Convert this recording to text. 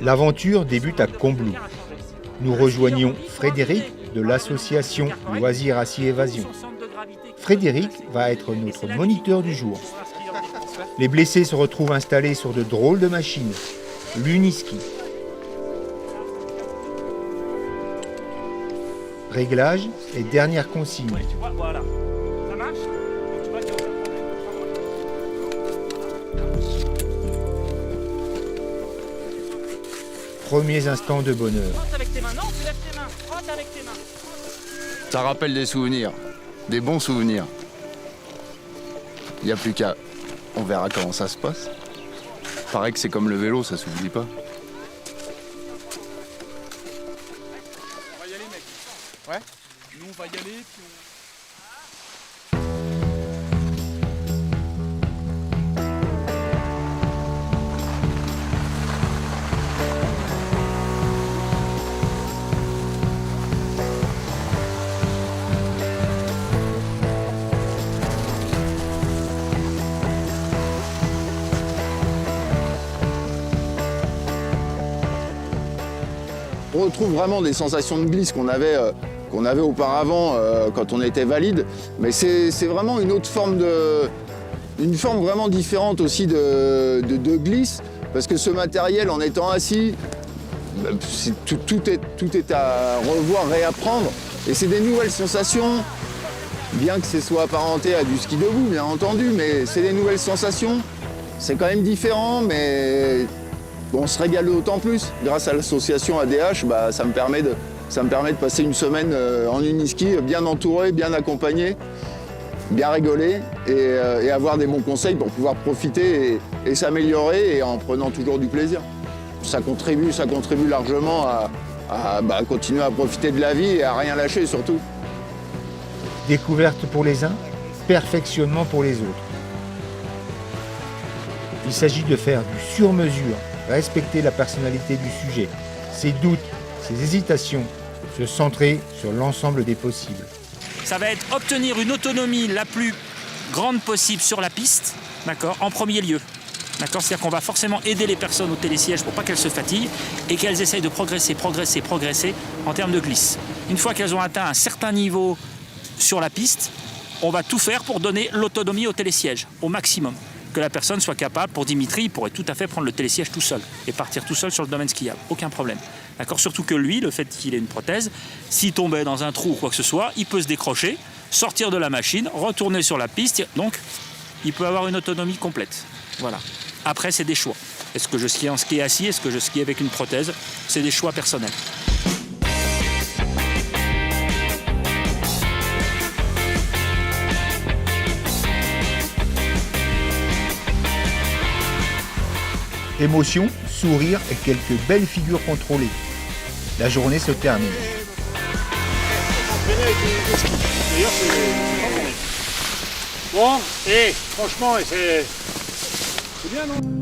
L'aventure débute à Combloux. Nous rejoignons Frédéric de l'association Loisirs Assis Évasion. Frédéric va être notre moniteur du jour. Les blessés se retrouvent installés sur de drôles de machines. L'uniski. Réglage et dernière consigne. Voilà. Ça marche? Premiers instants de bonheur. Frotte avec tes mains. Non, tu lèves tes mains. Frotte avec tes mains. Ça rappelle des souvenirs, des bons souvenirs. Il n'y a plus qu'à... On verra comment ça se passe. Paraît que c'est comme le vélo, ça s'oublie pas. On va y aller, mec. Ouais. Nous, on va y aller, puis on... On retrouve vraiment des sensations de glisse qu'on avait auparavant quand on était valide, mais c'est vraiment une autre forme une forme vraiment différente aussi de glisse, parce que ce matériel, en étant assis, tout est à revoir, réapprendre, et c'est des nouvelles sensations, bien que ce soit apparenté à du ski debout, bien entendu, mais c'est des nouvelles sensations, c'est quand même différent, mais on se régale d'autant plus. Grâce à l'association ADH, ça me permet de passer une semaine en uniski, bien entouré, bien accompagné, bien rigoler et avoir des bons conseils pour pouvoir profiter et s'améliorer et en prenant toujours du plaisir. Ça contribue largement à continuer à profiter de la vie et à rien lâcher surtout. Découverte pour les uns, perfectionnement pour les autres. Il s'agit de faire du sur-mesure, respecter la personnalité du sujet, ses doutes, ses hésitations, se centrer sur l'ensemble des possibles. Ça va être obtenir une autonomie la plus grande possible sur la piste, d'accord, en premier lieu. D'accord, c'est-à-dire qu'on va forcément aider les personnes au télésiège pour pas qu'elles se fatiguent et qu'elles essayent de progresser en termes de glisse. Une fois qu'elles ont atteint un certain niveau sur la piste, on va tout faire pour donner l'autonomie au télésiège, au maximum. Que la personne soit capable, pour Dimitri, il pourrait tout à fait prendre le télésiège tout seul et partir tout seul sur le domaine skiable, aucun problème. D'accord, surtout que lui, le fait qu'il ait une prothèse, s'il tombait dans un trou ou quoi que ce soit, il peut se décrocher, sortir de la machine, retourner sur la piste, donc il peut avoir une autonomie complète. Voilà. Après, c'est des choix. Est-ce que je skie en ski assis? Est-ce que je skie avec une prothèse? C'est des choix personnels. Émotion, sourire et quelques belles figures contrôlées. La journée se termine. D'ailleurs, c'est... Bon, et franchement, c'est bien, non?